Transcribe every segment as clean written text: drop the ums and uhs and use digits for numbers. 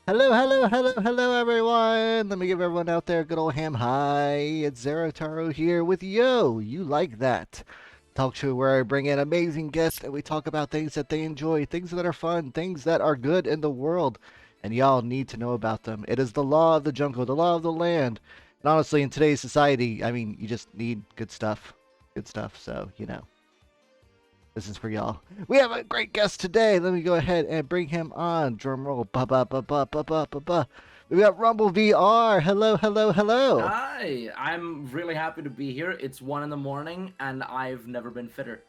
Hello, hello, hello, hello, everyone! Let me give everyone out there a good old ham hi. It's Zarataro here with Yo. You like that? Talk show where I bring in amazing guests and we talk about things that they enjoy, things that are fun, things that are good in the world, and y'all need to know about them. It is the law of the jungle, the law of the land. And honestly, in today's society, I mean, you just need good stuff. Good stuff, so, you know. This is for y'all. We have a great guest today. Let me go ahead and bring him on. Drum roll. Ba ba ba ba ba ba ba ba. We got RumbleVR. Hello, hello, hello. Hi, I'm really happy to be here. It's 1 in the morning and I've never been fitter.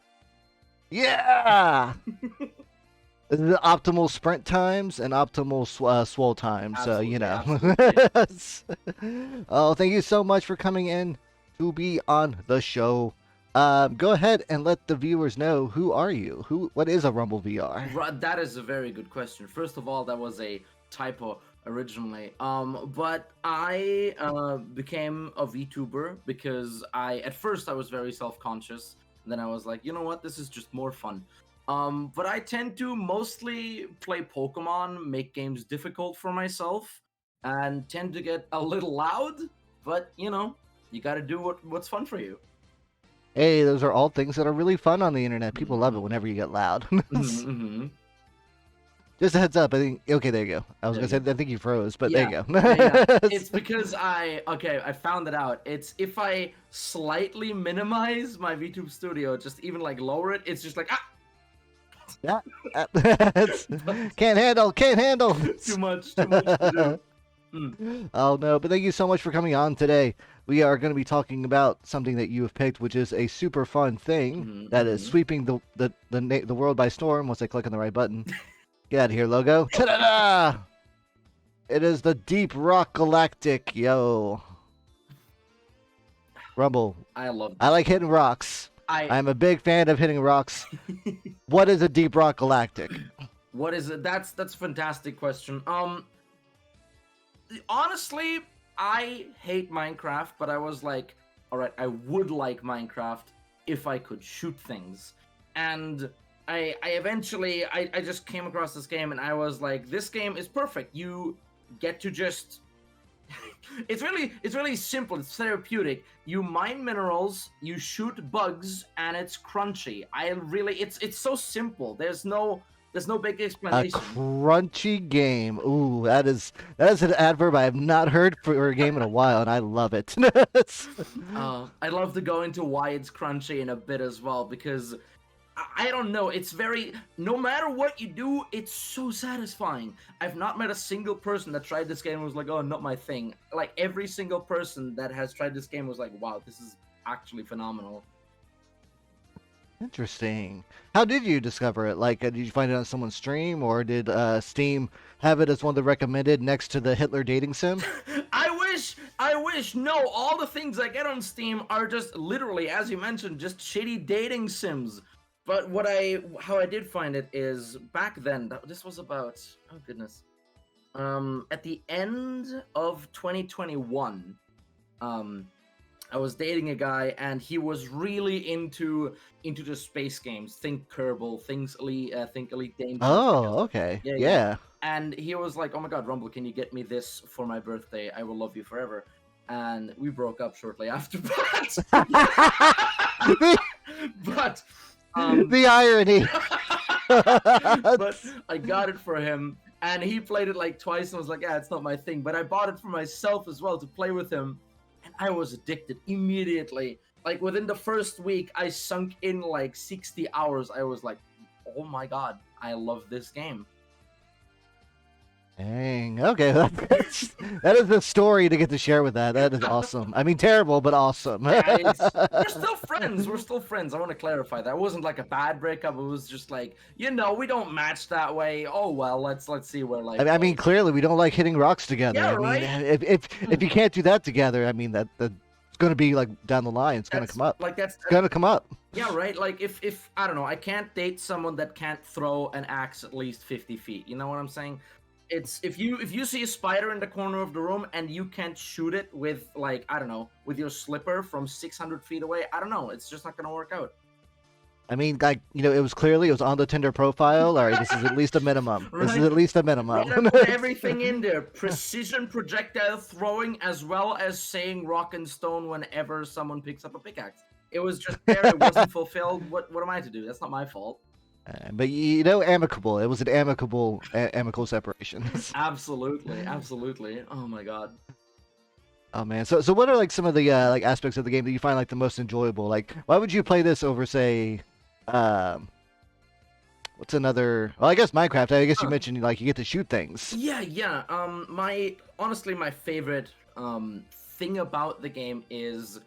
Yeah. This is the optimal sprint times and optimal swole times. So, you know. Oh, thank you so much for coming in to be on the show. Go ahead and let the viewers know, who are you? What is a Rumble VR? That is a very good question. First of all, that was a typo originally. But I became a VTuber because at first I was very self-conscious. Then I was like, you know what, this is just more fun. But I tend to mostly play Pokemon, make games difficult for myself, and tend to get a little loud. But you got to do what's fun for you. Hey, those are all things that are really fun on the internet. People love it whenever you get loud. Mm-hmm. Just a heads up. I think. Okay, there you go. I was There gonna you say. I think you froze, but Yeah, there you yeah. go. It's because I found it out. It's if I slightly minimize my VTube Studio, just even like lower it, it's just like Yeah. Can't handle. Can't handle. too much to do. Oh no! But thank you so much for coming on today. We are going to be talking about something that you have picked, which is a super fun thing that is sweeping the world by storm. Once I click on the right button, get out of here, logo. Ta-da! It is the Deep Rock Galactic, yo. Rumble. I love this. I like hitting rocks. I'm a big fan of hitting rocks. What is a Deep Rock Galactic? What is it? That's a fantastic question. Honestly, I hate Minecraft, but I was like, all right, I would like Minecraft if I could shoot things. And I eventually I just came across this game and I was like, this game is perfect. You get to just it's really simple. It's therapeutic. You mine minerals, you shoot bugs, and it's crunchy. It's so simple. There's no big A explanation. crunchy game. Ooh, that is an adverb I have not heard for a game in a while, and I love it. I'd love to go into why it's crunchy in a bit as well, because I don't know. It's no matter what you do, it's so satisfying. I've not met a single person that tried this game and was like, oh, not my thing. Like, every single person that has tried this game was like, wow, this is actually phenomenal. Interesting. How did you discover it? Like, did you find it on someone's stream, or did Steam have it as one of the recommended next to the Hitler dating sim? I wish. No, all the things I get on Steam are just literally, as you mentioned, just shitty dating sims. But how I did find it is back then. This was about, oh goodness, at the end of 2021, I was dating a guy and he was really into the space games. Think Kerbal, think Elite Dangerous. Oh, okay. Yeah. And he was like, "Oh my God, Rumble, can you get me this for my birthday? I will love you forever." And we broke up shortly after that. But the irony. But I got it for him, and he played it like twice and was like, yeah, it's not my thing. But I bought it for myself as well to play with him, and I was addicted immediately. Like, within the first week, I sunk in like 60 hours. I was like, oh my God, I love this game. Dang. Okay, that is the story to get to share with that. That is awesome. I mean, terrible, but awesome. Yeah, we're still friends. We're still friends. I want to clarify that. It wasn't like a bad breakup. It was just like, we don't match that way. Oh well, let's see where life. I mean, clearly we don't like hitting rocks together. Yeah, I mean, right? if you can't do that together, I mean that's going to be like down the line. It's going to come up. Like it's going to come up. Yeah, right. Like if I don't know, I can't date someone that can't throw an axe at least 50 feet. You know what I'm saying? It's if you see a spider in the corner of the room and you can't shoot it with, like, I don't know, with your slipper from 600 feet away, I don't know, it's just not gonna work out. I mean, like, it was on the Tinder profile. All right, this is at least a minimum. Right. This is at least a minimum. Put everything in there. Precision projectile throwing, as well as saying rock and stone whenever someone picks up a pickaxe. It was just there. It wasn't fulfilled. What am I to do? That's not my fault. But amicable. It was an amicable separation. Absolutely. Oh my God. Oh man. So what are like some of the like aspects of the game that you find like the most enjoyable? Like, why would you play this over, say, what's another? Well, I guess Minecraft. I guess you mentioned like you get to shoot things. Yeah. Honestly, my favorite thing about the game is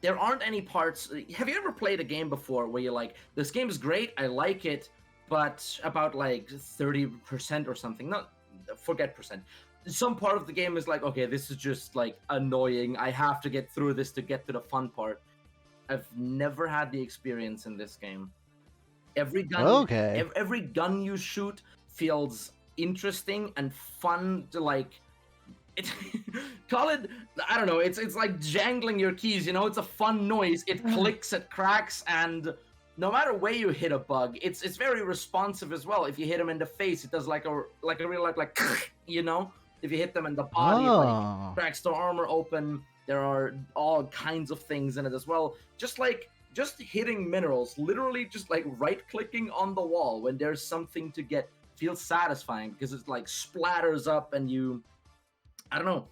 there aren't any parts. Have you ever played a game before where you're like, this game is great, I like it, but about like 30% or something, not forget percent, some part of the game is like, okay, this is just like annoying. I have to get through this to get to the fun part. I've never had the experience in this game. Every gun, Okay. every gun you shoot feels interesting and fun to like. It, call it, I don't know. It's like jangling your keys. You know, it's a fun noise. It clicks, it cracks, and no matter where you hit a bug, it's very responsive as well. If you hit them in the face, it does like a real like you know. If you hit them in the body, it like Oh. cracks the armor open. There are all kinds of things in it as well. Just hitting minerals, literally just like right clicking on the wall when there's something to get feels satisfying because it like splatters up and you, I don't know.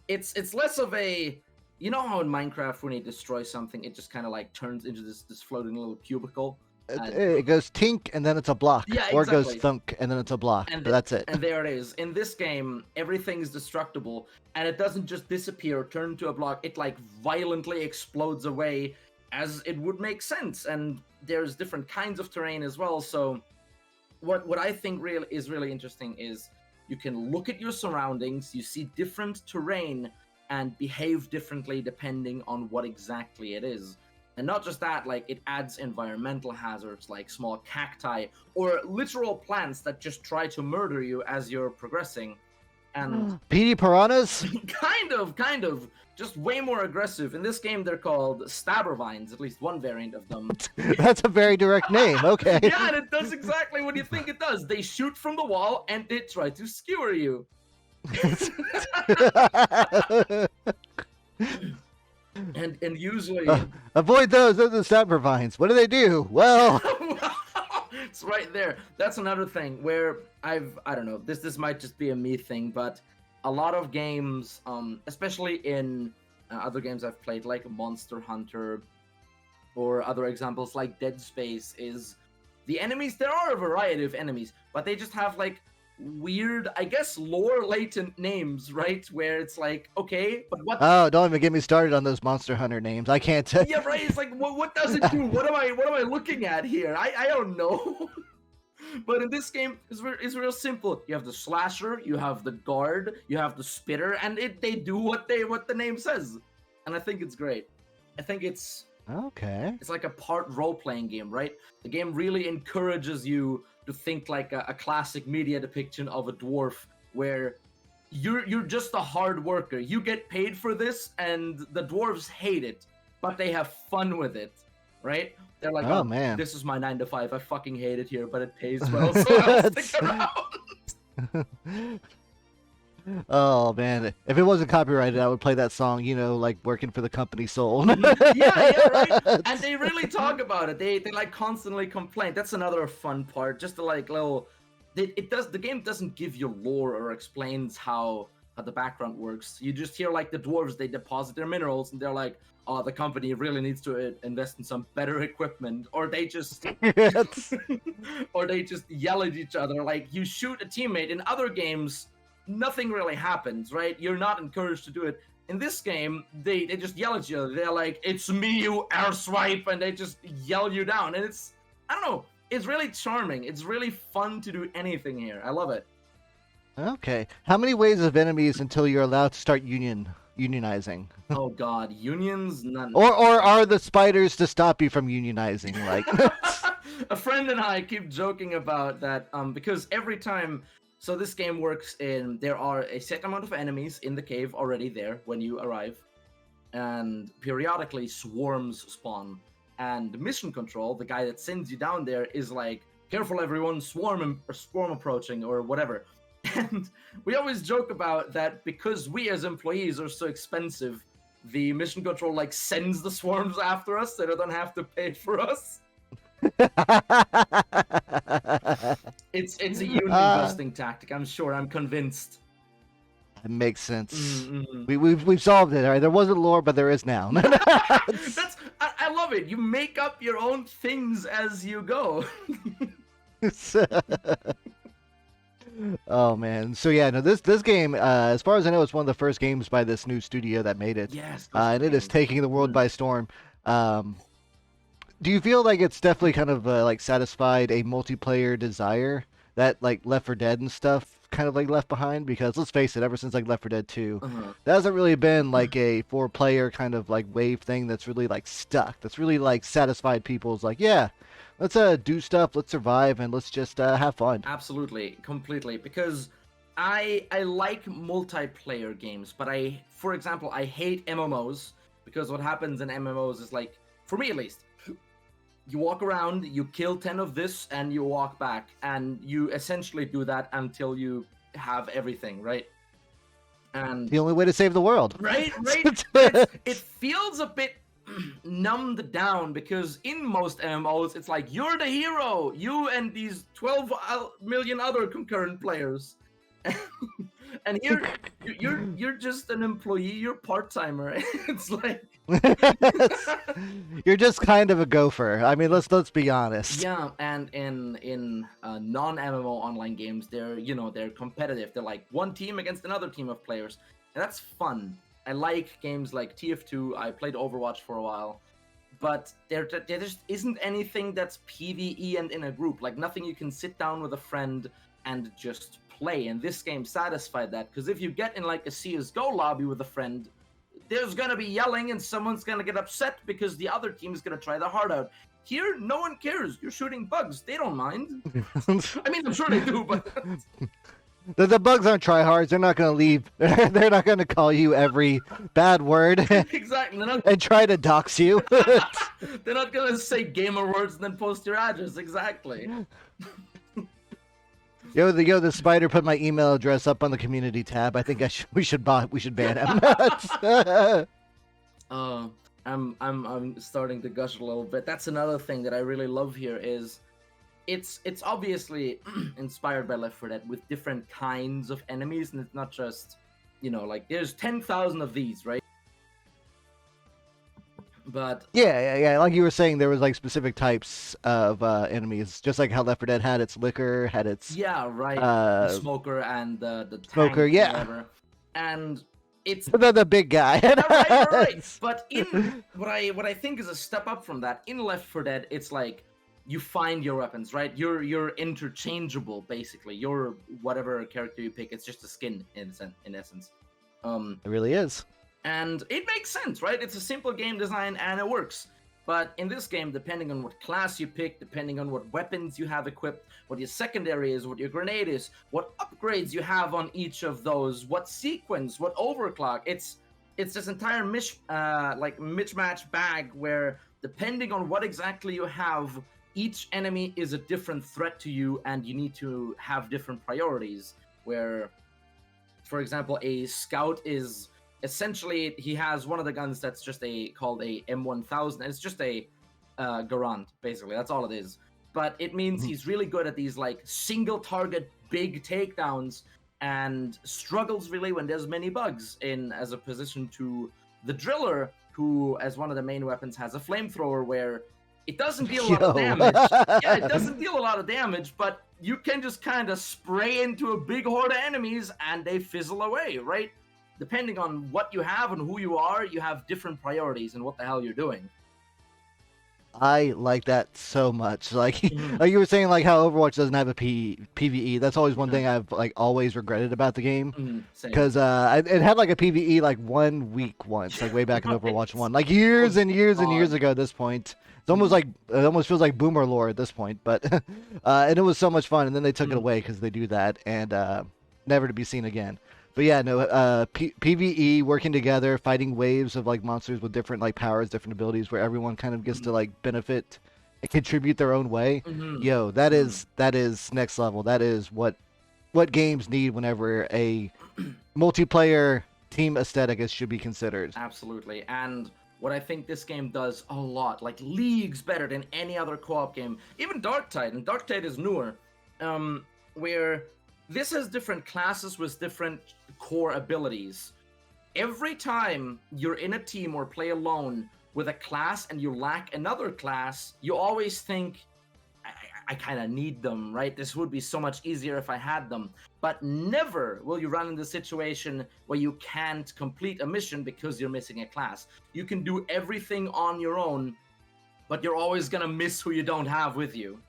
It's less of a, you know how in Minecraft when you destroy something, it just kind of like turns into this floating little cubicle. And It goes tink and then it's a block, yeah, or it goes exactly. thunk and then it's a block. And But that's it. and there it is. In this game, everything is destructible, and it doesn't just disappear, turn into a block. It like violently explodes away, as it would make sense. And there's different kinds of terrain as well. So what I think is really interesting is you can look at your surroundings, you see different terrain, and behave differently depending on what exactly it is. And not just that, like it adds environmental hazards like small cacti or literal plants that just try to murder you as you're progressing. And PD piranhas? kind of, just way more aggressive. In this game, they're called stabber vines, at least one variant of them. That's a very direct name. Okay. Yeah, and it does exactly what you think it does. They shoot from the wall and they try to skewer you. And usually Avoid those. Those are the stabber vines. What do they do? Well, it's right there. That's another thing where I don't know, this might just be a me thing, but a lot of games, especially in other games I've played like Monster Hunter or other examples like Dead Space, is the enemies, there are a variety of enemies, but they just have like weird, I guess, lore latent names, right? Where it's like, okay, but what? oh, don't even get me started on those Monster Hunter names. I can't tell. Yeah, right. It's like, what does it do? What am I looking at here? I don't know. But in this game, it's real simple. You have the slasher, you have the guard, you have the spitter, and they do what the name says, and I think it's great. I think it's Okay. like a part role-playing game, right? The game really encourages you to think like a classic media depiction of a dwarf, where you're just a hard worker. You get paid for this, and the dwarves hate it, but they have fun with it, right? They're like, Oh, oh man. this is my 9 to 5. I fucking hate it here, but it pays well, so I'll stick around. Oh man, if it wasn't copyrighted, I would play that song. You know, like working for the company soul. Yeah, right. And they really talk about it. They like constantly complain. That's another fun part. Just to like little, the game doesn't give you lore or explains how the background works. You just hear like the dwarves, they deposit their minerals and they're like, oh, the company really needs to invest in some better equipment, or they just or they just yell at each other. Like you shoot a teammate. In other games, nothing really happens, right? You're not encouraged to do it. In this game, they just yell at you. They're like, "It's me, you airswipe," and they just yell you down. And it's, I don't know, it's really charming. It's really fun to do anything here. I love it. Okay. How many waves of enemies until you're allowed to start unionizing? Oh God, unions, none. Or are the spiders to stop you from unionizing? Like, A friend and I keep joking about that because every time, so this game works in, there are a set amount of enemies in the cave already there when you arrive, and periodically swarms spawn. And mission control, the guy that sends you down there, is like, careful everyone, swarm approaching, or whatever. And we always joke about that because we as employees are so expensive, the mission control like sends the swarms after us so they don't have to pay for us. It's a union busting tactic, I'm sure. I'm convinced. it makes sense. Mm-hmm. We've solved it. All right. There wasn't lore, but there is now. I love it. You make up your own things as you go. Oh man. So yeah, no, this game, as far as I know, it's one of the first games by this new studio that made it. Yes. And it is taking the world by storm. Do you feel like it's definitely kind of like satisfied a multiplayer desire that like Left 4 Dead and stuff kind of like left behind because let's face it, ever since like Left 4 Dead 2, Uh-huh. that hasn't really been like a four-player kind of like wave thing that's really like stuck. That's really like satisfied people's like, yeah, let's do stuff, let's survive, and let's just have fun. Absolutely, completely. Because I like multiplayer games, but for example, I hate MMOs because what happens in MMOs is like, for me at least, you walk around, you kill 10 of this, and you walk back, and you essentially do that until you have everything, right? And The only way to save the world. right, but it feels a bit numbed down because in most MMOs, it's like you're the hero, you and these 12 million other concurrent players, and here you're just an employee, you're part timer. It's like You're just kind of a gopher. I mean, let's be honest. yeah, and in non MMO online games, they're competitive. They're like one team against another team of players, and that's fun. I like games like TF2. I played Overwatch for a while, but there just isn't anything that's PvE and in a group. Like nothing you can sit down with a friend and just play. And this game satisfied that because if you get in like a CS:GO lobby with a friend, there's gonna be yelling and someone's gonna get upset because the other team is gonna try their heart out. Here, no one cares. You're shooting bugs. They don't mind. I mean, I'm sure they do, but The bugs aren't tryhards. They're not going to leave. They're not going to call you every bad word exactly. and try to dox you. They're not gonna say gamer words and then post your address. Exactly. The spider put my email address up on the community tab. I think we should ban him. I'm starting to gush a little bit. That's another thing that I really love here is it's obviously inspired by Left 4 Dead with different kinds of enemies, and it's not just like there's 10,000 of these, right? But yeah. Like you were saying, there was like specific types of enemies, just like how Left 4 Dead had its liquor, had its yeah, right. The smoker and the smoker, tank, yeah, whatever. And it's the big guy. right. But in what I think is a step up from that, in Left 4 Dead, it's like you find your weapons, right? You're interchangeable, basically. You're whatever character you pick. It's just a skin in essence. It really is. And it makes sense, right? It's a simple game design and it works. But in this game, depending on what class you pick, depending on what weapons you have equipped, what your secondary is, what your grenade is, what upgrades you have on each of those, what sequence, what overclock, it's this entire mismatch bag where depending on what exactly you have, each enemy is a different threat to you and you need to have different priorities. Where, for example, a scout is essentially, he has one of the guns that's just called a M1000. It's just a Garand, basically. That's all it is. But it means he's really good at these like single target big takedowns and struggles really when there's many bugs in as a position to the driller, who as one of the main weapons has a flamethrower where it doesn't deal a lot of damage. Yeah, it doesn't deal a lot of damage, but you can just kind of spray into a big horde of enemies and they fizzle away, right? Depending on what you have and who you are, you have different priorities and what the hell you're doing. I like that so much. Like, like you were saying, like how Overwatch doesn't have a PvE. That's always one thing I've like always regretted about the game, because it had like a PvE like 1 week once, like way back in Overwatch 1, like years and years and years ago. At this point, it's almost like it almost feels like boomer lore at this point. But and it was so much fun, and then they took it away because they do that, and never to be seen again. But yeah, no, PvE, working together, fighting waves of like monsters with different like powers, different abilities, where everyone kind of gets to like benefit and contribute their own way. Yo, that is next level. That is what games need whenever a multiplayer team aesthetic should be considered. Absolutely. And what I think this game does a lot, like leagues better than any other co-op game, even Darktide, and Darktide is newer, where this has different classes with different core abilities. Every time you're in a team or play alone with a class and you lack another class, you always think, I kind of need them, right? This would be so much easier if I had them. But never will you run into a situation where you can't complete a mission because you're missing a class. You can do everything on your own, but you're always going to miss who you don't have with you.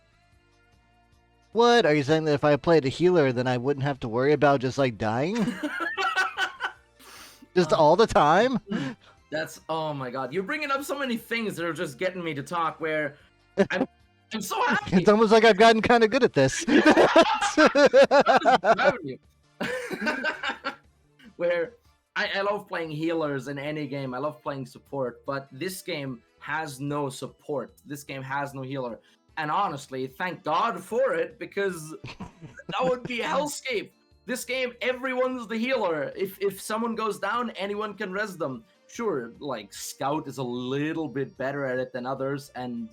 What? Are you saying that if I played a healer, then I wouldn't have to worry about just like dying? Just Um, all the time? that's oh my god! You're bringing up so many things that are just getting me to talk. Where I'm, I'm so It's happy. almost like I've gotten kind of good at this. Grabbing you. Where I love playing healers in any game. I love playing support, but this game has no support. This game has no healer. And honestly, thank God for it, because that would be a hellscape. This game, everyone's the healer. If someone goes down, anyone can res them. Sure, like Scout is a little bit better at it than others, and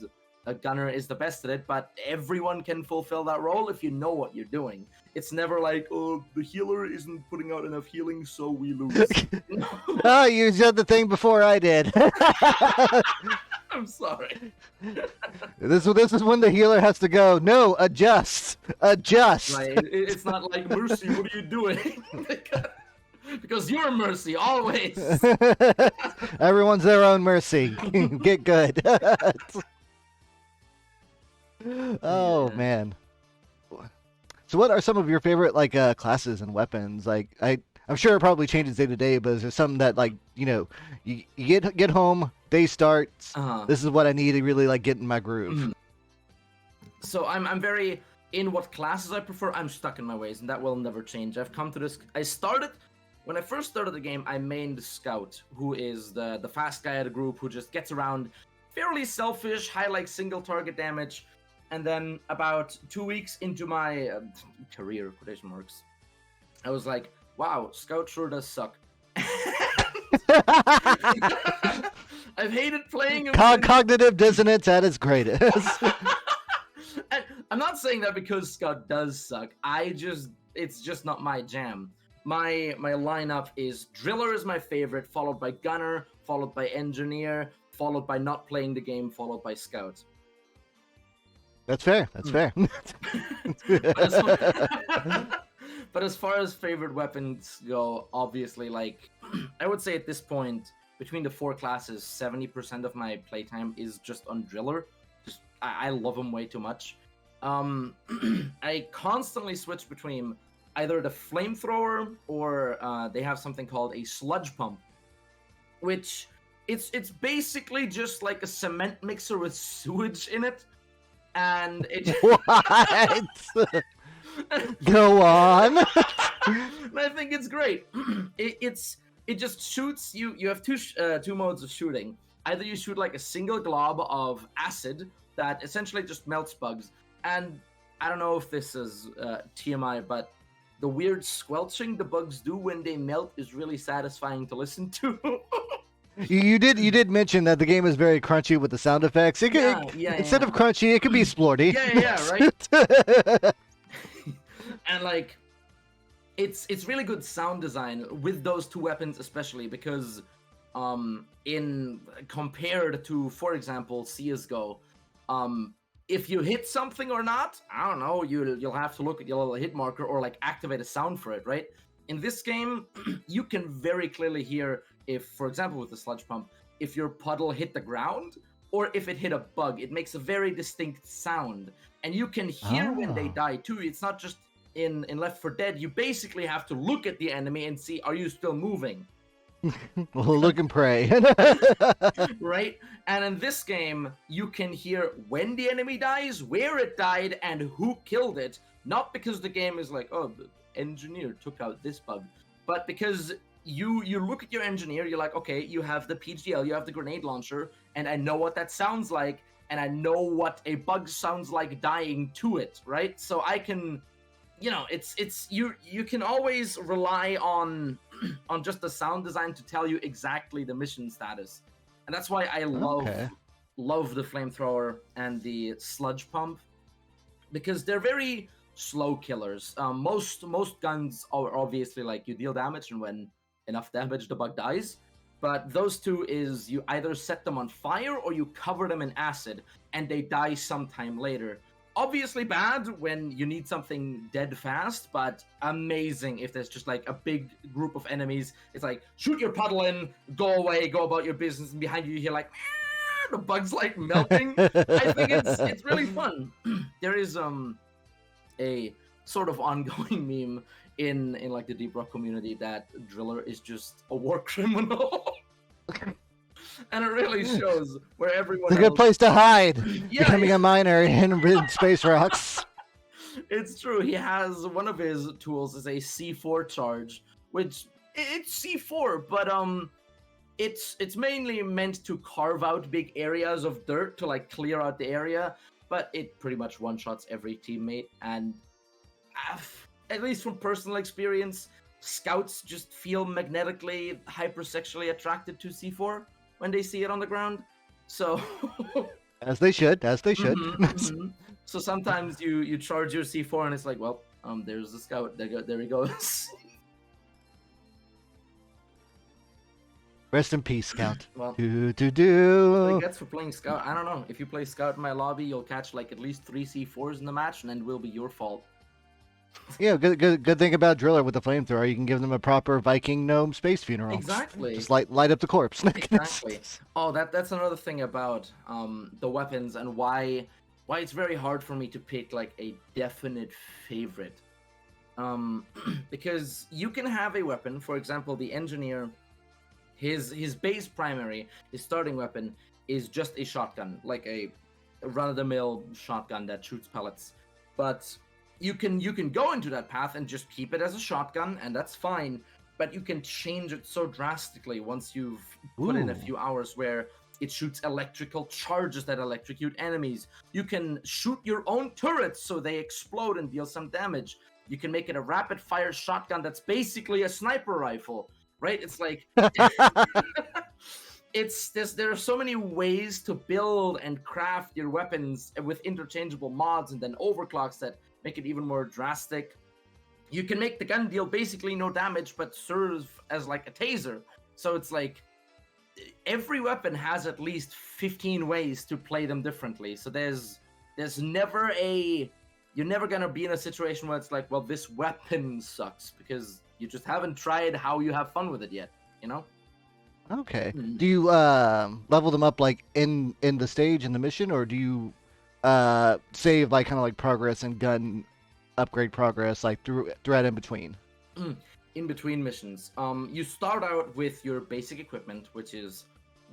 a Gunner is the best at it, but everyone can fulfill that role if you know what you're doing. It's never like, oh, the healer isn't putting out enough healing, so we lose. No. Oh, you said the thing before I did. I'm sorry. This is when the healer has to go. No, adjust. Right? It's not like, Mercy, what are you doing? Because you're Mercy, always. Everyone's their own Mercy. Get good. Oh Yeah. man. So what are some of your favorite like classes and weapons? Like I'm sure it probably changes day to day, but is there something that like, you get home, day starts, Uh-huh. this is what I need to really like get in my groove. Mhm. So I'm very in what classes I prefer. I'm stuck in my ways, and that will never change. I've come to this. When I first started the game, I mained Scout, who is the fast guy of the group who just gets around, fairly selfish, high like single target damage. And then about 2 weeks into my career, quotation marks, I was like, wow, Scout sure does suck. I've hated playing him. Cognitive dissonance at its greatest. And I'm not saying that because Scout does suck. It's just not my jam. My lineup is Driller is my favorite, followed by Gunner, followed by Engineer, followed by not playing the game, followed by Scout. That's fair. That's fair. But as far as favorite weapons go, obviously, like, I would say at this point, between the 4 classes, 70% of my playtime is just on Driller. I love him way too much. I constantly switch between either the flamethrower or they have something called a sludge pump, which it's basically just like a cement mixer with sewage in it, and it What? Go on. and I think it's great. It just shoots you. You have two modes of shooting. Either you shoot like a single glob of acid that essentially just melts bugs, and I don't know if this is TMI, but the weird squelching the bugs do when they melt is really satisfying to listen to. You did mention that the game is very crunchy with the sound effects. Instead of crunchy, it could be splorty. Right. And like, it's really good sound design with those 2 weapons, especially because, in compared to, for example, CS:GO, if you hit something or not, I don't know, you'll have to look at your little hit marker or like activate a sound for it, right? In this game, you can very clearly hear if, for example, with the sludge pump, if your puddle hit the ground or if it hit a bug. It makes a very distinct sound, and you can hear when they die too. It's not just in Left 4 Dead. You basically have to look at the enemy and see, are you still moving? Well, look and pray. Right? And in this game, you can hear when the enemy dies, where it died, and who killed it. Not because the game is like, oh, the engineer took out this bug, but because you look at your engineer, you're like, okay, you have the PGL, you have the grenade launcher, and I know what that sounds like, and I know what a bug sounds like dying to it, right? So I can, it's you can always rely on just the sound design to tell you exactly the mission status. And that's why I love the flamethrower and the sludge pump, because they're very slow killers. Most guns are obviously like you deal damage, and when enough damage, the bug dies. But those 2 is you either set them on fire or you cover them in acid, and they die sometime later. Obviously bad when you need something dead fast, but amazing if there's just like a big group of enemies. It's like, shoot your puddle in, go away, go about your business, and behind you hear like, the bug's like melting. I think it's really fun. There is a sort of ongoing meme in like the Deep Rock community that Driller is just a war criminal. And it really shows where everyone It's a good else. place to hide, Yeah, becoming yeah. a miner in space rocks. It's true. He has one of his tools is a C4 charge, which it's C4, but it's mainly meant to carve out big areas of dirt to like clear out the area, but it pretty much one shots every teammate. And at least from personal experience, scouts just feel magnetically hypersexually attracted to C4 when they see it on the ground. So As they should, as they should. So sometimes you charge your C4 and it's like, well, there's the scout. There he goes. Rest in peace, Scout. Well, do do what do. he gets for playing scout. I don't know. If you play scout in my lobby, you'll catch like at least 3 C4s in the match, and then it will be your fault. Yeah, good thing about Driller with the flamethrower. You can give them a proper Viking gnome space funeral. Exactly. Just light up the corpse. Exactly. Oh, that's another thing about the weapons and why it's very hard for me to pick like a definite favorite. Because you can have a weapon, for example, the engineer, his base primary, his starting weapon is just a shotgun, like a run-of-the-mill shotgun that shoots pellets. But you can go into that path and just keep it as a shotgun, and that's fine. But you can change it so drastically once you've put in a few hours where it shoots electrical charges that electrocute enemies. You can shoot your own turrets so they explode and deal some damage. You can make it a rapid-fire shotgun that's basically a sniper rifle, right? It's like there are so many ways to build and craft your weapons with interchangeable mods and then overclocks that make it even more drastic. You can make the gun deal basically no damage but serve as like a taser. So it's like every weapon has at least 15 ways to play them differently. So there's never you're never gonna be in a situation where it's like, well, this weapon sucks, because you just haven't tried how you have fun with it yet, you know? Okay. Do you level them up like in the stage in the mission, or do you save like kind of like progress and gun upgrade progress like throughout in between? In between missions, you start out with your basic equipment, which is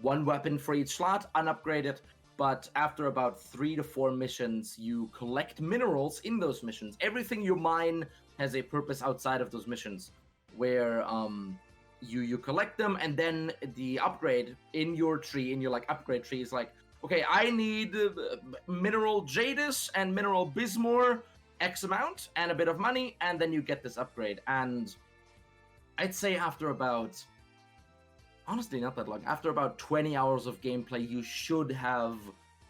one weapon for each slot, unupgraded. But after about 3 to 4 missions, you collect minerals in those missions. Everything you mine has a purpose outside of those missions, where you collect them, and then the upgrade in your tree, in your like upgrade tree, is like, okay, I need mineral Jadis and mineral Bismore, X amount, and a bit of money, and then you get this upgrade. And I'd say after about, honestly, not that long, after about 20 hours of gameplay, you should have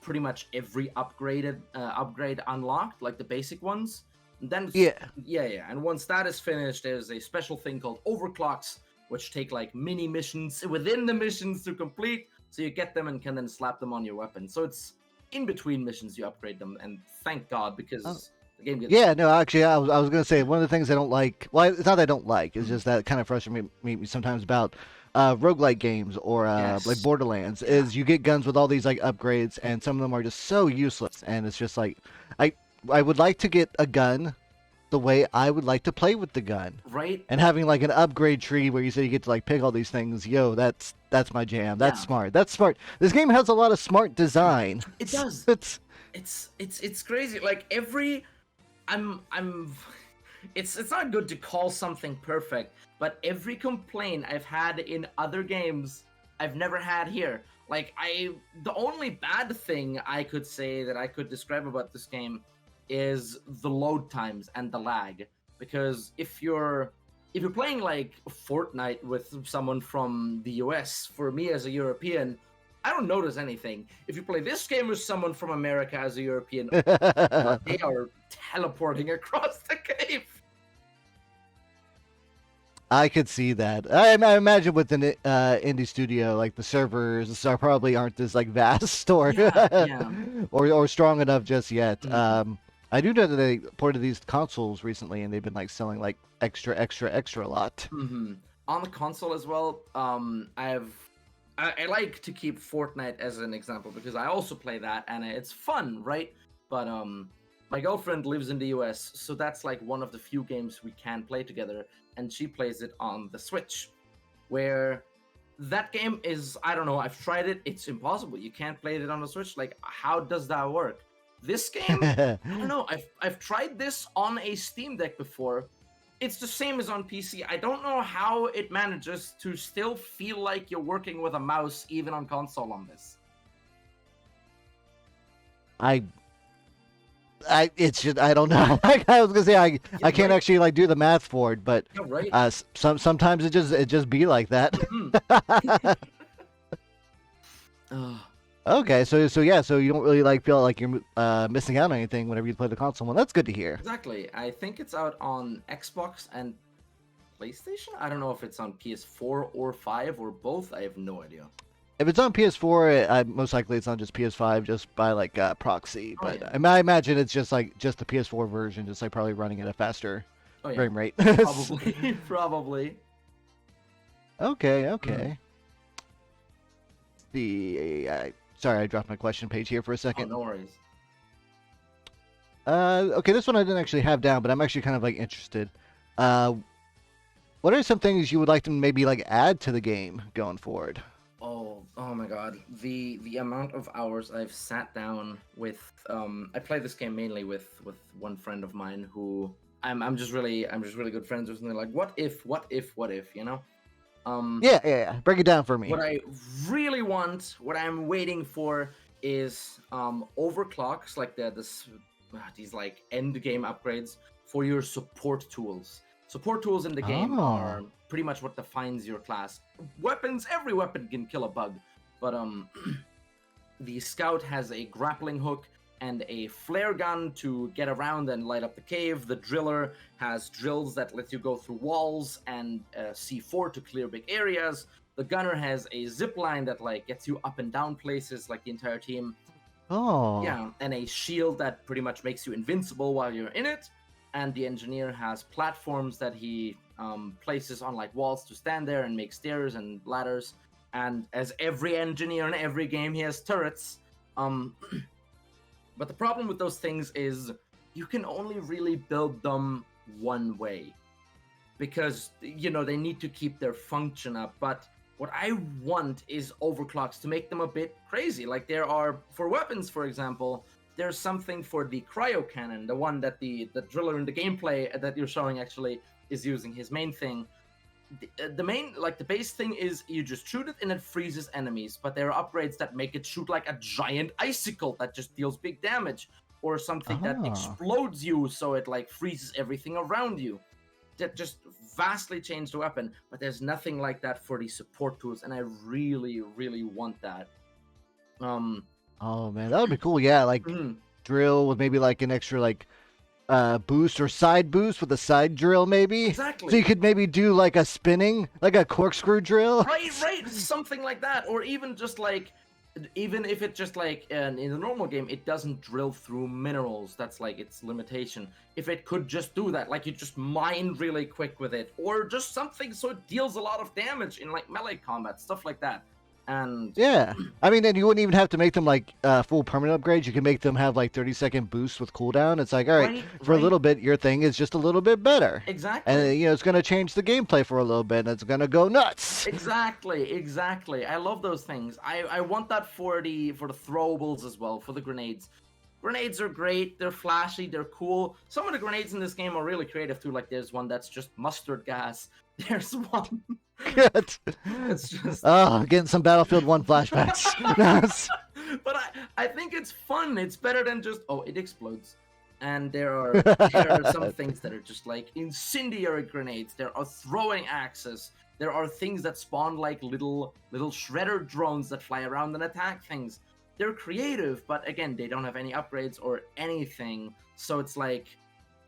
pretty much every upgrade unlocked, like the basic ones. And then yeah. And once that is finished, there's a special thing called overclocks, which take like mini missions within the missions to complete. So you get them and can then slap them on your weapon. So it's in between missions you upgrade them, and thank God, because the game gets... Yeah, no, actually, I was gonna say one of the things I don't like. Well, it's not that I don't like. It's just that kind of frustrates me sometimes about roguelike games or like Borderlands. Is you get guns with all these like upgrades, and some of them are just so useless. And it's just like I would like to get a gun the way I would like to play with the gun. Right. And having like an upgrade tree where you say you get to like pick all these things, that's my jam. That's smart. That's smart. This game has a lot of smart design. It does. It's crazy. Like it's not good to call something perfect, but every complaint I've had in other games, I've never had here. Like the only bad thing I could say that I could describe about this game is the load times and the lag. Because if you're playing like Fortnite with someone from the US, for me as a European, I don't notice anything. If you play this game with someone from America as a European, they are teleporting across the cave. I could see that. I imagine with an indie studio, like the servers probably aren't as like vast or or strong enough just yet. I do know that they ported these consoles recently, and they've been like selling like extra a lot. On the console as well, I like to keep Fortnite as an example because I also play that and it's fun, right? But My girlfriend lives in the US, so that's like one of the few games we can play together, and she plays it on the Switch, where that game is, I don't know, I've tried it, it's impossible. You can't play it on the Switch. Like, how does that work? This game, I don't know. I've tried this on a Steam Deck before. It's the same as on PC. I don't know how it manages to still feel like you're working with a mouse even on console on this. I it's just I don't know. I was gonna say I can't right. actually like do the math for it, but Yeah, right. Sometimes it just be like that. Okay, so yeah, so you don't really like feel like you're missing out on anything whenever you play the console. Well, that's good to hear. Exactly. I think it's out on Xbox and PlayStation. I don't know if it's on PS4 or 5 or both. I have no idea. If it's on PS4, most likely it's on just PS5, just by like proxy. Oh, But yeah. I imagine it's just like just the PS4 version, just like probably running at a faster Oh, yeah. frame rate. Probably. Probably. Okay. Sorry, I dropped my question page here for a Oh, second. no worries. Okay, this one I didn't actually have down, but I'm actually kind of like interested. What are some things you would like to maybe like add to the game going forward? Oh my god. The amount of hours I've sat down with I play this game mainly with one friend of mine who I'm just really good friends with, and they're like, what if, you know? Yeah. Break it down for me. What I really want, what I'm waiting for is overclocks, like these like end game upgrades for your support tools. Support tools in the game are pretty much what defines your class. Weapons, every weapon can kill a bug, but the scout has a grappling hook and a flare gun to get around and light up the cave. The driller has drills that let you go through walls and C4 to clear big areas. The gunner has a zip line that like gets you up and down places like the entire team. Oh. Yeah, and a shield that pretty much makes you invincible while you're in it. And the engineer has platforms that he places on like walls to stand there and make stairs and ladders. And as every engineer in every game, he has turrets. But the problem with those things is you can only really build them one way, because you know they need to keep their function up. But what I want is overclocks to make them a bit crazy. Like there are, for weapons, for example, there's something for the cryo cannon, the one that the driller in the gameplay that you're showing actually is using, his main thing. The main, like the base thing is you just shoot it and it freezes enemies, but there are upgrades that make it shoot like a giant icicle that just deals big damage, or something that explodes you so it like freezes everything around you. That just vastly changed the weapon, but there's nothing like that for the support tools, and I really want that. Oh man, that would be cool. Yeah, like drill with maybe like an extra like boost or side boost with a side drill maybe. Exactly. So you could maybe do like a spinning, like a corkscrew drill. Right, something like that, or even just like, even if it just like in the normal game it doesn't drill through minerals, that's like its limitation. If it could just do that, like you just mine really quick with it, or just something so it deals a lot of damage in like melee combat, stuff like that. And yeah, I mean, and you wouldn't even have to make them like full permanent upgrades. You can make them have like 30-second boosts with cooldown. It's like, all right, for a little bit, your thing is just a little bit better. Exactly. And you know, it's gonna change the gameplay for a little bit, and it's gonna go nuts. Exactly. I love those things. I want that for the throwables as well, for the grenades. Grenades are great. They're flashy. They're cool. Some of the grenades in this game are really creative too. Like there's one that's just mustard gas. There's one. It's just getting some Battlefield 1 flashbacks. But I think it's fun. It's better than just it explodes. And there are some things that are just like incendiary grenades. There are throwing axes. There are things that spawn like little shredder drones that fly around and attack things. They're creative, but again, they don't have any upgrades or anything. So it's like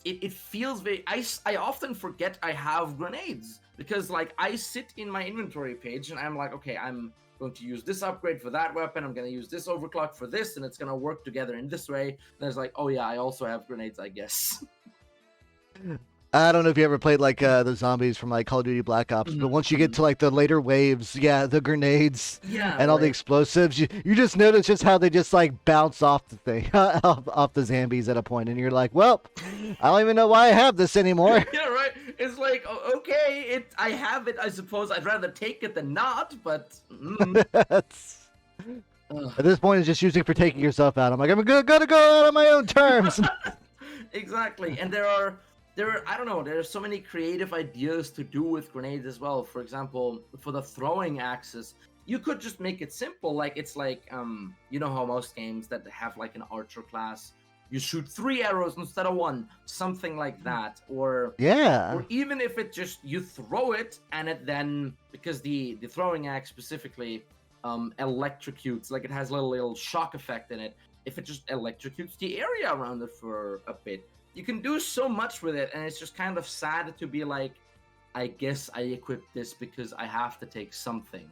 it feels very. I often forget I have grenades, because like I sit in my inventory page and I'm like, okay, I'm going to use this upgrade for that weapon, I'm going to use this overclock for this, and it's going to work together in this way. And it's like, oh yeah, I also have grenades, I guess. I don't know if you ever played like the zombies from like Call of Duty Black Ops, but Mhm, once you get mhm. to like the later waves, yeah, the grenades Yeah, and all the right. explosives, you just notice just how they just like bounce off the thing, off the zombies at a point, and you're like, well, I don't even know why I have this anymore. Yeah, right. It's like okay, I have it. I suppose I'd rather take it than not, but That's, ugh. at this point, it's just using for taking yourself out. I'm like, I'm gonna go out on my own terms. Exactly. And there are I don't know, there are so many creative ideas to do with grenades as well. For example, for the throwing axis, you could just make it simple. Like it's like you know how most games that have like an archer class, you shoot 3 arrows instead of one, something like that. Yeah, Or even if it just you throw it and it then, because the throwing axe specifically electrocutes, like it has a little shock effect in it. If it just electrocutes the area around it for a bit, you can do so much with it, and it's just kind of sad to be like, I guess I equipped this because I have to take something.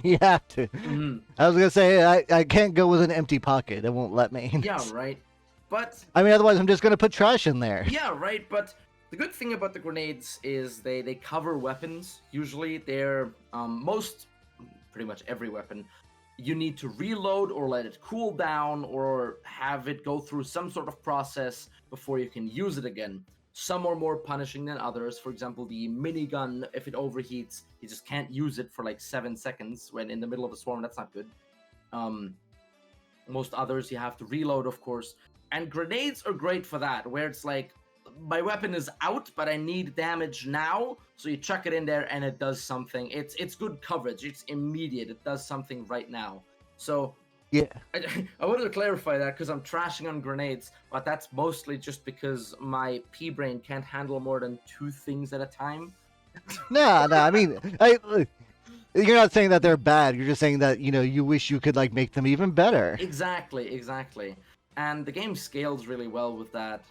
you have to. Hmm. I was gonna say I can't go with an empty pocket. It won't let me. Yeah, right. But I mean, otherwise I'm just gonna put trash in there. yeah, right. But the good thing about the grenades is they cover weapons. Usually, they're most pretty much every weapon. You need to reload or let it cool down or have it go through some sort of process before you can use it again. Some are more punishing than others. For example, the minigun, if it overheats, you just can't use it for like 7 seconds when in the middle of a swarm. That's not good. Um, Most others, you have to reload, of course. And grenades are great for that, where it's like, my weapon is out, but I need damage now. So you chuck it in there and it does something. It's good coverage. It's immediate. It does something right now. So Yeah. I wanted to clarify that because I'm trashing on grenades, but that's mostly just because my P brain can't handle more than 2 things at a time. Nah, nah. I mean, you're not saying that they're bad. You're just saying that you wish you could like make them even better. Exactly, exactly. And the game scales really well with that,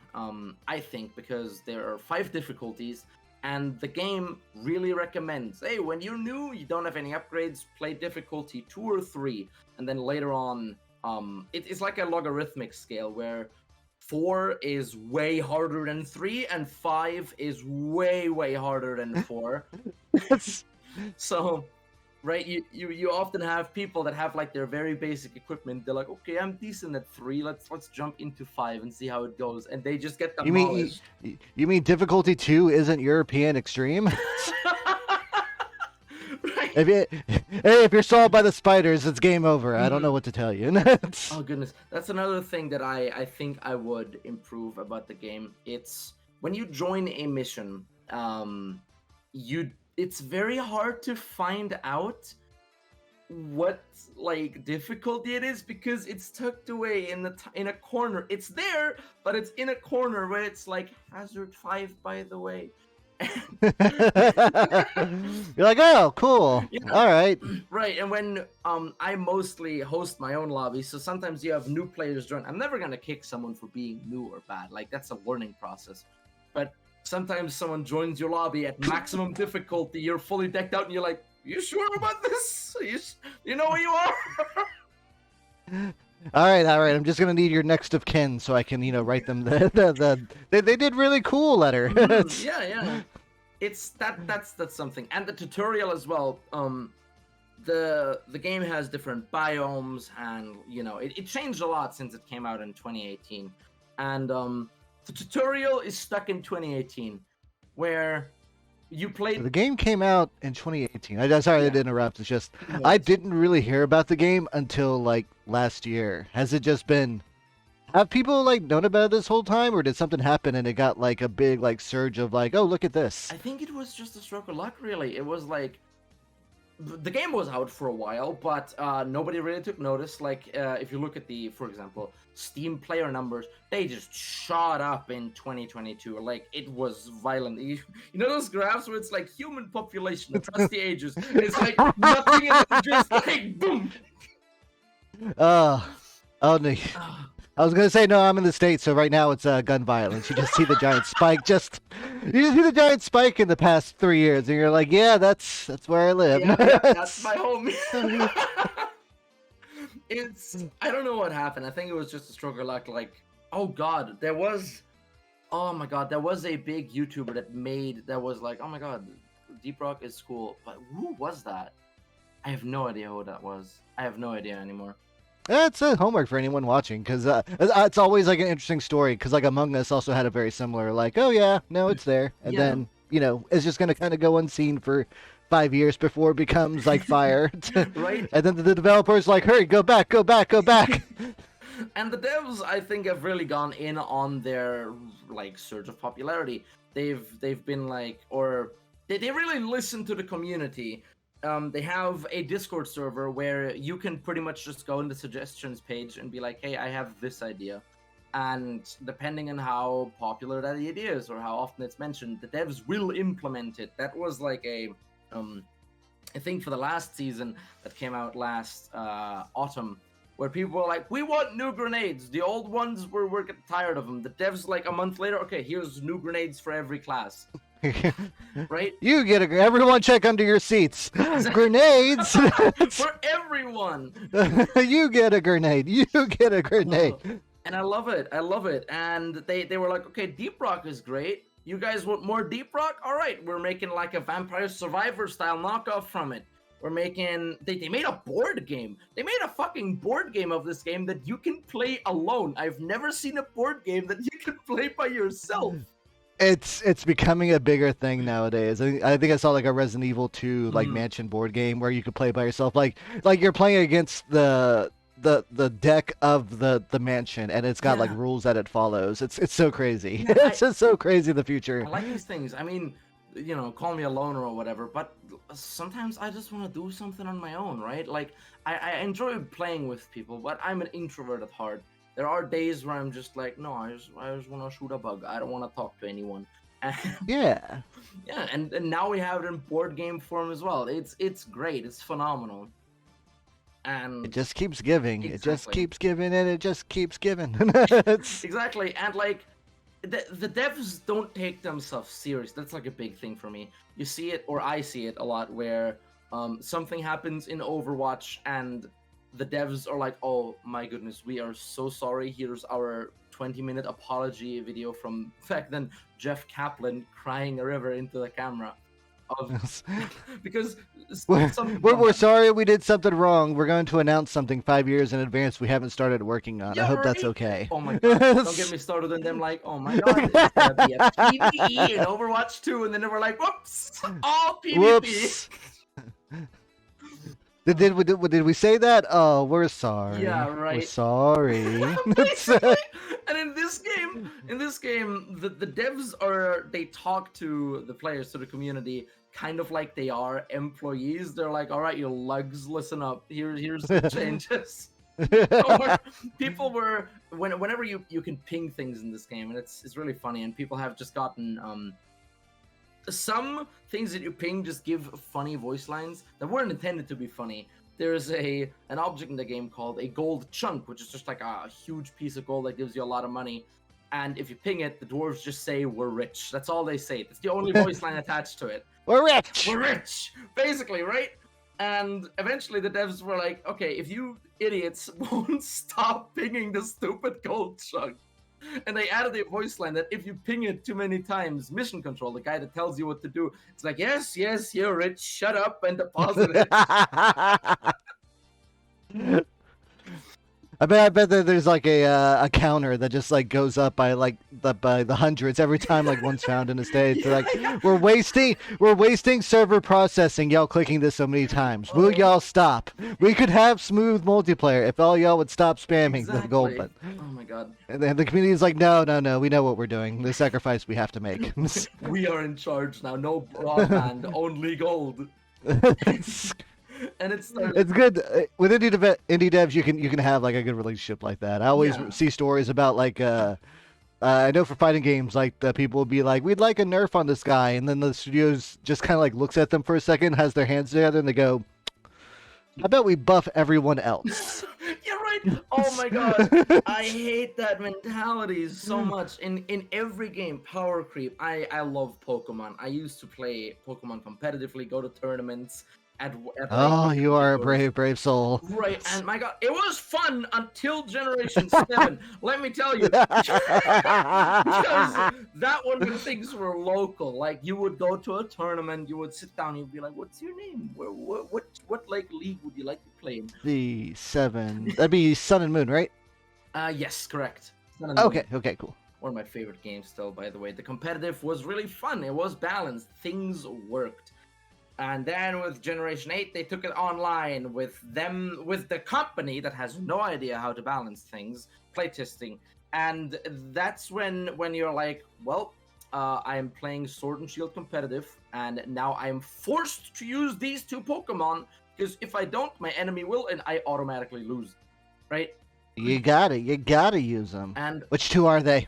I think, because there are 5 difficulties, and the game really recommends, hey, when you're new, you don't have any upgrades, play difficulty 2 or 3, and then later on, it's like a logarithmic scale where 4 is way harder than 3, and 5 is way, way harder than 4. That's So right, you often have people that have like their very basic equipment. They're like, okay, I'm decent at 3, let's jump into 5 and see how it goes, and they just get you mean demolished. you mean difficulty 2 isn't European extreme? Right. If you're swallowed by the spiders, it's game over. I don't know Mhm. what to tell you. Oh goodness, that's another thing that I think I would improve about the game. It's when you join a mission, you it's very hard to find out what like difficulty it is because it's tucked away in in a corner. It's there, but it's in a corner where it's like hazard 5, by the way. You're like, oh, cool. Yeah, All right. right. And when I mostly host my own lobby, so sometimes you have new players join. I'm never gonna kick someone for being new or bad. Like that's a learning process. But sometimes someone joins your lobby at maximum difficulty. You're fully decked out, and you're like, "You sure about this? You know where you are?" All right, all right. I'm just gonna need your next of kin so I can, write them they did really cool letter. Mhm, yeah, yeah. It's that's something, and the tutorial as well. The game has different biomes, and it changed a lot since it came out in 2018, and the tutorial is stuck in 2018, where you play. The game came out in 2018. I'm sorry Yeah, to interrupt. It's just no I worries. didn't really hear about the game until like last year. Has it just been? Have people like known about it this whole time, or did something happen and it got like a big like surge of like, oh, look at this? I think it was just a stroke of luck, really. It was like the game was out for a while, but nobody really took notice. Like, if you look at for example, Steam player numbers, they just shot up in 2022. Like, it was violent. You know those graphs where it's like human population across the ages, and it's like nothing, and then just like boom. Oh, oh no. Ah, I was gonna say no. I'm in the States, so right now it's gun violence. You just see the giant spike. You just see the giant spike in the past 3 years, and you're like, yeah, that's where I live. yeah, yeah, that's my home. I don't know what happened. I think it was just a stroke of luck. Like, oh god, there was Oh my god, there was a big YouTuber that was like, oh my god, Deep Rock is cool, but who was that? I have no idea who that was. I have no idea anymore. That's a homework for anyone watching, because it's always like an interesting story. Because like Among Us also had a very similar, like, oh yeah, no, it's there, and Yeah, then it's just gonna kind of go unseen for 5 years before it becomes like fire, right. and then the developers like, hurry, go back, go back, go back. And the devs, I think, have really gone in on their like surge of popularity. They've been like, or they really listen to the community. They have a Discord server where you can pretty much just go in the suggestions page and be like, hey, I have this idea. And depending on how popular that idea is or how often it's mentioned, the devs will implement it. That was like I think for the last season that came out last autumn, where people were like, we want new grenades. The old ones, we're getting tired of them. The devs, like a month later, okay, here's new grenades for every class. Right? You get everyone check under your seats. Grenades for everyone. You get a grenade. You get a grenade. And I love it. I love it. And they were like, okay, Deep Rock is great. You guys want more Deep Rock? All right, we're making like a Vampire Survivor style knockoff from it. We're making. They made a board game. They made a fucking board game of this game that you can play alone. I've never seen a board game that you can play by yourself. It's becoming a bigger thing nowadays. I think I saw like a Resident Evil 2 like mansion board game where you could play by yourself. Like you're playing against the deck of the mansion, and it's got like rules that it follows. It's so crazy. It's just so crazy, the future. I like these things. I mean, call me a loner or whatever, but sometimes I just want to do something on my own, right? Like I enjoy playing with people, but I'm an introvert at heart. There are days where I'm just like, no, I just want to shoot a bug. I don't want to talk to anyone. Yeah. Yeah, and now we have it in board game form as well. It's great. It's phenomenal. And it just keeps giving. Exactly. It just keeps giving, and it just keeps giving. Exactly, and like the devs don't take themselves serious. That's like a big thing for me. You see it, or I see it a lot, where something happens in Overwatch and the devs are like, oh my goodness, we are so sorry. Here's our 20-minute apology video from back then, Jeff Kaplan crying a river into the camera. Because we're sorry we did something wrong. We're going to announce something 5 years in advance we haven't started working on. I hope that's okay. Oh my god, don't get me started on them like, oh my god, it's gonna be a PvE in Overwatch 2, and then they were like, whoops, all PvP. Whoops. Did we say that? Oh, we're sorry. Yeah, right. We're sorry. And in this game, the devs they talk to the players, to the community, kind of like they are employees. They're like, all right, you lugs, listen up. Here's the changes. People were whenever you can ping things in this game, and it's really funny. And people have just gotten some things that you ping just give funny voice lines that weren't intended to be funny. There's an object in the game called a gold chunk, which is just like a huge piece of gold that gives you a lot of money. And if you ping it, the dwarves just say, we're rich. That's all they say. That's the only voice line attached to it. We're rich! We're rich! Basically, right? And eventually the devs were like, okay, if you idiots won't stop pinging the stupid gold chunk. And they added a voice line that if you ping it too many times, Mission Control, the guy that tells you what to do, it's like, yes, you're rich, shut up and deposit it. I bet that there's like a counter that just like goes up by like by the hundreds every time like one's found in a state. They're like, we're wasting server processing. Y'all clicking this so many times. Will y'all stop? We could have smooth multiplayer if all y'all would stop spamming the gold button. Oh my god. And then the community is like, no, we know what we're doing. The sacrifice we have to make. We are in charge now. No broadband, only gold. And it's good with indie devs. You can have like a good relationship like that. I always see stories about like I know for fighting games, like the people will be like, we'd like a nerf on this guy, and then the studios just kind of like looks at them for a second, has their hands together, and they go, I bet we buff everyone else. You're right. Oh my god, I hate that mentality so much. In every game, power creep. I love Pokemon. I used to play Pokemon competitively, go to tournaments. at like Oh, you are a yours. brave, brave soul. Right, and my god, it was fun until Generation 7. Let me tell you. Because that one when things were local, like you would go to a tournament, you would sit down, you'd be like, "What's your name? What like league would you like to play in?" The 7. That'd be Sun and Moon, right? Yes, correct. Sun and Moon. Okay, okay, cool. One of my favorite games still, by the way. The competitive was really fun. It was balanced. Things worked. And then with Generation 8, they took it online with the company that has no idea how to balance things, playtesting. And that's when you're like, well, I am playing Sword and Shield competitive, and now I am forced to use these two Pokemon, because if I don't, my enemy will, and I automatically lose. Right? You gotta use them. And which two are they?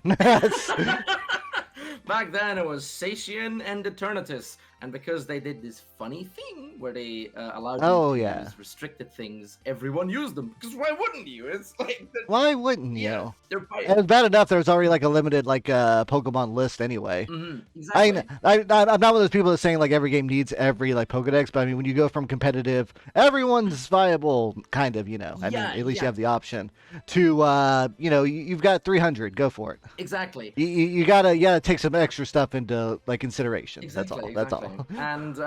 back then it was Satian and Eternatus, and because they did this funny thing where they allowed you to use restricted things, everyone used them. Because why wouldn't you? It's like why wouldn't you? Yeah, it was bad enough there was already like a limited like Pokemon list anyway. Mm-hmm, exactly. I'm not one of those people that's saying like every game needs every like Pokedex, but I mean when you go from competitive, everyone's viable, kind of, you know. I mean at least you have the option to you know, you've got 300, go for it. Exactly. You gotta take some extra stuff into like consideration. Exactly, That's all. And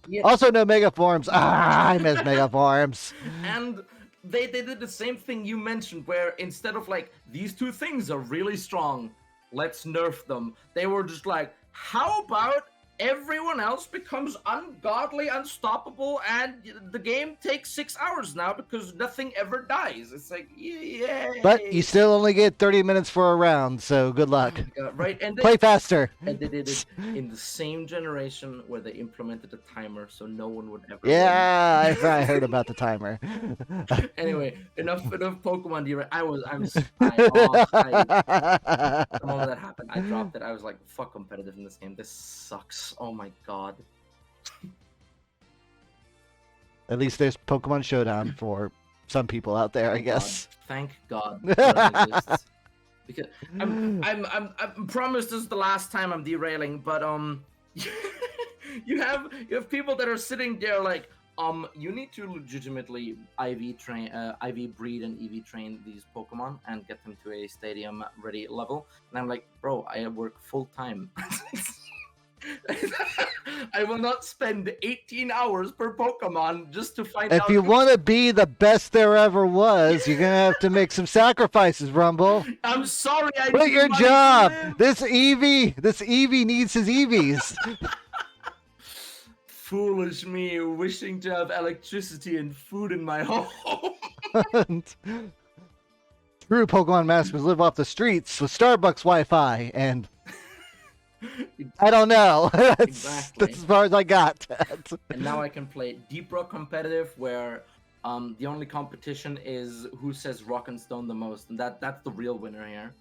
yeah. Also no Mega Forms. I miss Mega Forms. And they did the same thing you mentioned, where instead of like, these two things are really strong, let's nerf them, they were just like, how about everyone else becomes ungodly unstoppable, and the game takes 6 hours now because nothing ever dies. It's like, yeah. But you still only get 30 minutes for a round, so good luck. Right, and play faster. And they did it in the same generation where they implemented a timer, so no one would ever. Yeah, I heard about the timer. Anyway, enough Pokemon derail. The moment that happened, I dropped it. I was like, fuck competitive in this game. This sucks. Oh my god. At least there's Pokemon Showdown for some people out there, I guess. Thank God. That exists. Because I'm promised this is the last time I'm derailing, but you have people that are sitting there like, you need to legitimately IV breed and EV train these Pokemon and get them to a stadium ready level. And I'm like, bro, I work full time. I will not spend 18 hours per Pokemon just to find out. If you want to be the best there ever was, you're going to have to make some sacrifices, Rumble. I'm sorry. Quit your job. This Eevee needs his Eevees. Foolish me, wishing to have electricity and food in my home. True Pokemon masters live off the streets with Starbucks Wi-Fi, and I don't know. That's as far as I got. And now I can play Deep Rock competitive, where the only competition is who says Rock and Stone the most, and that's the real winner here.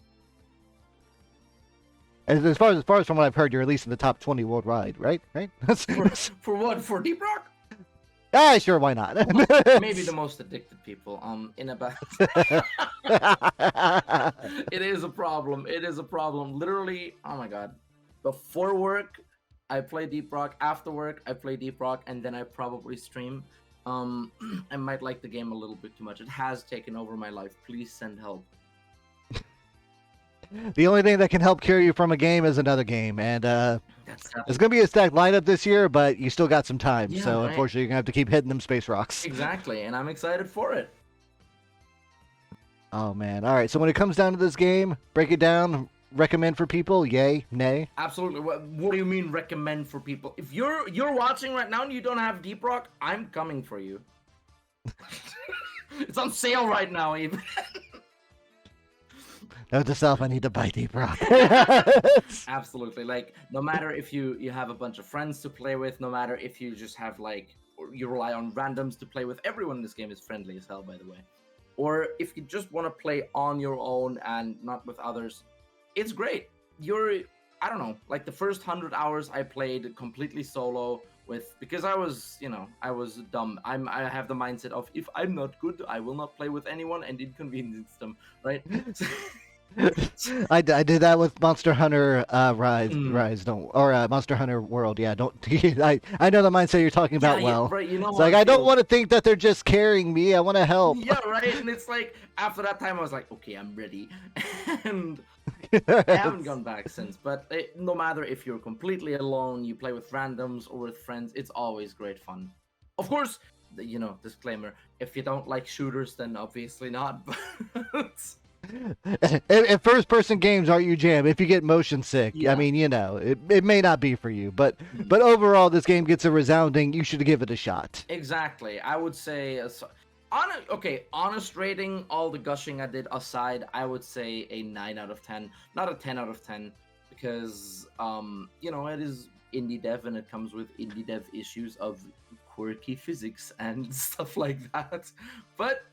As far as from what I've heard, you're at least in the top 20 worldwide, right? For what? For Deep Rock? Ah, sure, why not? Maybe the most addicted people. In about. It is a problem. It is a problem. Literally, oh my god. Before work, I play Deep Rock. After work, I play Deep Rock, and then I probably stream. I might like the game a little bit too much. It has taken over my life. Please send help. The only thing that can help cure you from a game is another game, and it's going to be a stacked lineup this year, but you still got some time, yeah, so right. Unfortunately you're going to have to keep hitting them space rocks. Exactly, and I'm excited for it. Oh man, alright, so when it comes down to this game, break it down, recommend for people, yay, nay? Absolutely. What do you mean recommend for people? If you're watching right now and you don't have Deep Rock, I'm coming for you. It's on sale right now, even. Note to self, I need to buy Deep Rock. Absolutely. Like, no matter if you have a bunch of friends to play with, no matter if you just have, like, or you rely on randoms to play with, everyone in this game is friendly as hell, by the way. Or if you just want to play on your own and not with others, it's great. I don't know, like the first 100 hours I played completely solo because I was dumb. I have the mindset of, if I'm not good, I will not play with anyone and inconvenience them, right? I did that with Monster Hunter Mm. Rise, don't or Monster Hunter World. Yeah, don't. I know the mindset you're talking Yeah, about yeah, well. right. You know It's how like I I don't feel. want to think that they're just carrying me. I want to help. Yeah, right. And it's like after that time, I was like, okay, I'm ready, and I haven't gone back since. But no matter if you're completely alone, you play with randoms or with friends, it's always great fun. Of course, disclaimer: if you don't like shooters, then obviously not. But If first person games aren't your jam, if you get motion sick, I yeah. mean, it may not be for you, but overall, this game gets a resounding. You should give it a shot. Exactly. I would say, honest rating, all the gushing I did aside, I would say a 9 out of 10, not a 10 out of 10, because, it is indie dev and it comes with indie dev issues of quirky physics and stuff like that. But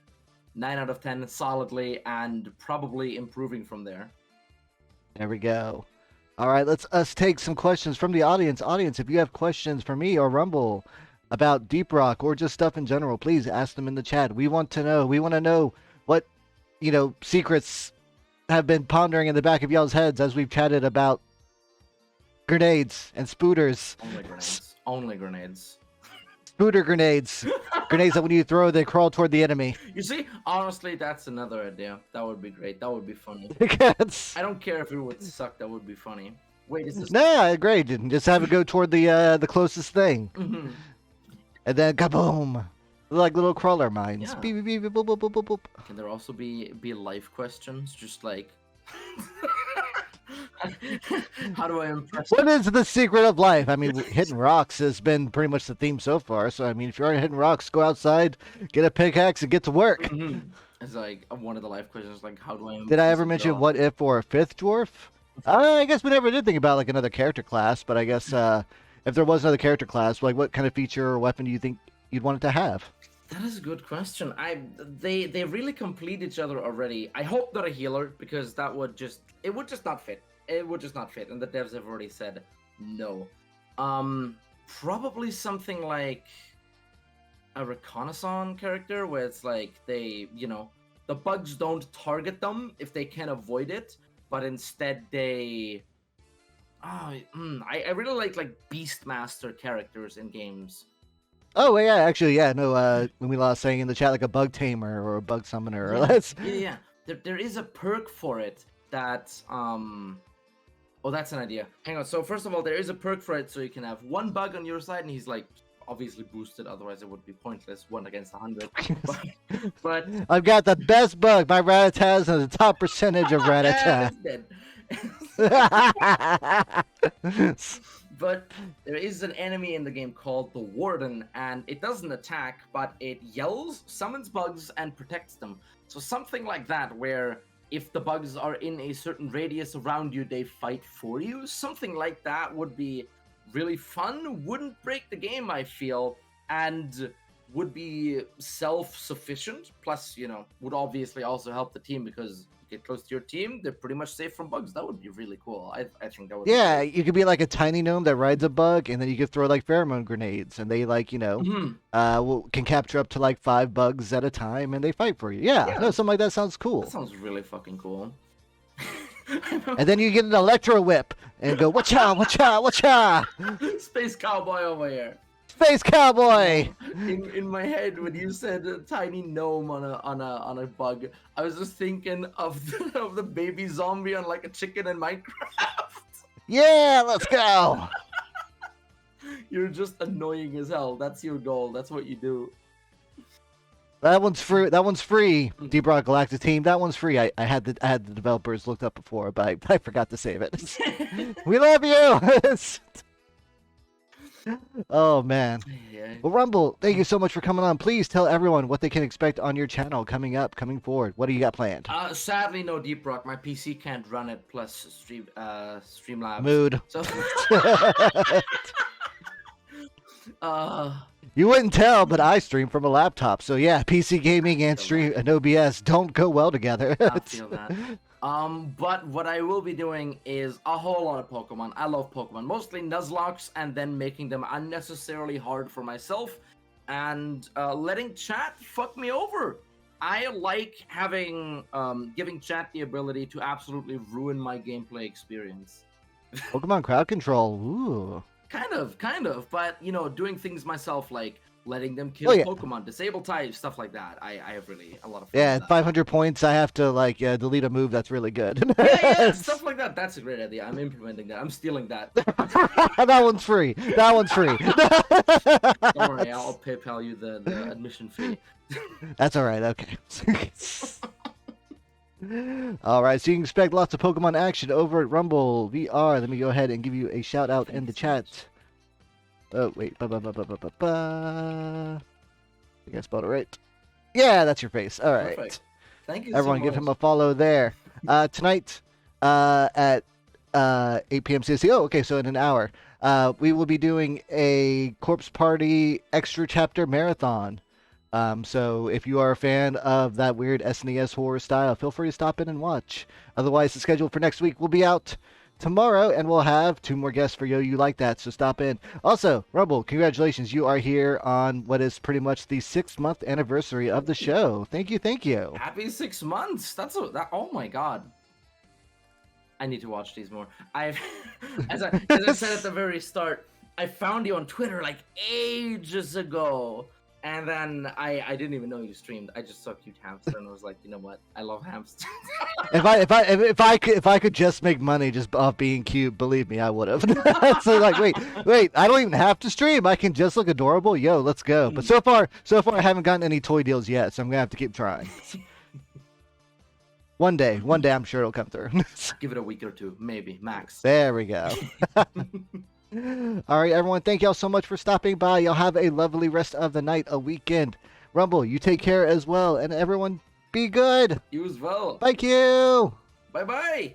9 out of 10 solidly and probably improving from there. There we go. All right, let's us take some questions from the audience. Audience, if you have questions for me or Rumble about Deep Rock or just stuff in general, please ask them in the chat. We want to know. We want to know what secrets have been pondering in the back of y'all's heads as we've chatted about grenades and spooters. Only grenades. Only grenades. Spooter grenades. Grenades that when you throw, they crawl toward the enemy. You see, honestly, that's another idea. That would be great. That would be funny. Because I don't care if it would suck. That would be funny. Wait, is this? no, I agree. Just have it go toward the closest thing, Mhm. and then kaboom, like little crawler mines. Yeah. Beep, beep, beep, boop, boop, boop, boop, boop. Can there also be life questions? Just like, how do I impress? What is the secret of life? I mean, hitting rocks has been pretty much the theme so far. So I mean, if you're already hitting rocks, go outside, get a pickaxe, and get to work. Mhm. It's like one of the life questions. Like, how do I? Did I impress ever a mention girl? what if or a fifth dwarf? I guess we never did think about like another character class, but I guess if there was another character class, like what kind of feature or weapon do you think you'd want it to have? That is a good question. They really complete each other already. I hope not a healer because it would just not fit. It would just not fit, and the devs have already said no. Probably something like a reconnaissance character where it's like the bugs don't target them if they can avoid it, but instead they. I really like Beastmaster characters in games. Oh yeah, actually yeah, no. When we lost saying in the chat like a bug tamer or a bug summoner, or Yeah, that's yeah. There is a perk for it that Oh, that's an idea. Hang on. So first of all, there is a perk for it, so you can have one bug on your side, and he's like obviously boosted. Otherwise, it would be pointless. 1 against 100. But I've got the best bug. My Rattatas and the top percentage of yeah, Rattata. it's dead. But there is an enemy in the game called the Warden, and it doesn't attack, but it yells, summons bugs, and protects them. So something like that, where if the bugs are in a certain radius around you, they fight for you. Something like that would be really fun, wouldn't break the game, I feel, and would be self-sufficient. Plus, would obviously also help the team because you get close to your team, they're pretty much safe from bugs. That would be really cool. I think that would Yeah, be you could be like a tiny gnome that rides a bug, and then you could throw like pheromone grenades, and they Mhm. can capture up to like 5 bugs at a time, and they fight for you. Yeah, Yeah. no, something like that sounds That cool. sounds really fucking cool. And then you get an electro whip and go watcha, watcha, watcha, Space cowboy over here. space cowboy. In my head, when you said a tiny gnome on a bug, I was just thinking of of the baby zombie on like a chicken in Minecraft. Yeah, let's go. You're just annoying as hell. That's your goal. That's what you do. That one's free. That one's free. Deep Rock Galactic Team. That one's free. I had the developers looked up before, but I forgot to save it. We love you. Oh man. Yeah. Well, Rumble, thank you so much for coming on. Please tell everyone what they can expect on your channel coming forward. What do you got planned? Sadly, no Deep Rock. My PC can't run it. Plus Streamlabs. Mood. So. You wouldn't tell, but I stream from a laptop. So yeah, PC gaming and stream and OBS don't go well together. I feel that. But what I will be doing is a whole lot of Pokemon. I love Pokemon, mostly Nuzlocks, and then making them unnecessarily hard for myself, and letting chat fuck me over. I like having giving chat the ability to absolutely ruin my gameplay experience. Pokemon crowd control. Ooh. Kind of, but doing things myself like letting them Oh kill yeah. Pokemon, disable types, stuff like that. I have really a lot of fun Yeah, with that. 500 points. I have to like delete a move that's really good. Yeah, stuff like that. That's a great idea. I'm implementing that. I'm stealing that. That one's free. That one's free. Don't worry, I'll PayPal you the admission fee. That's all right. Okay. All right. So you can expect lots of Pokemon action over at Rumble VR. Let me go ahead and give you a shout out in the chat. Oh wait. I think I spelled it right. Yeah, that's your face. All right. Perfect. Thank you. Everyone, so give much. him a follow there. Tonight at 8 p.m. CST. Oh, okay. So in an hour, we will be doing a Corpse Party extra chapter marathon. So if you are a fan of that weird SNES horror style, feel free to stop in and watch. Otherwise, the schedule for next week will be out tomorrow, and we'll have 2 more guests for Yo You Like That, so stop in. Also, Rumble, congratulations. You are here on what is pretty much the 6-month anniversary of the show. Thank you, thank you. Happy 6 months. Oh my god. I need to watch these more. I've as I said at the very start, I found you on Twitter like ages ago. And then I didn't even know you streamed. I just saw cute hamster and I was like, you know what? I love hamsters. If I could just make money just off being cute, believe me, I would have. So like, wait, I don't even have to stream. I can just look adorable. Yo, let's go. But so far I haven't gotten any toy deals yet, so I'm gonna have to keep trying. One day, I'm sure it'll come through. Give it a week or two, maybe max. There we go. All right, everyone. Thank y'all so much for stopping by. Y'all have a lovely rest of the night, a weekend. Rumble, you take care as well, and everyone, be good. You as well. Thank you. Bye bye.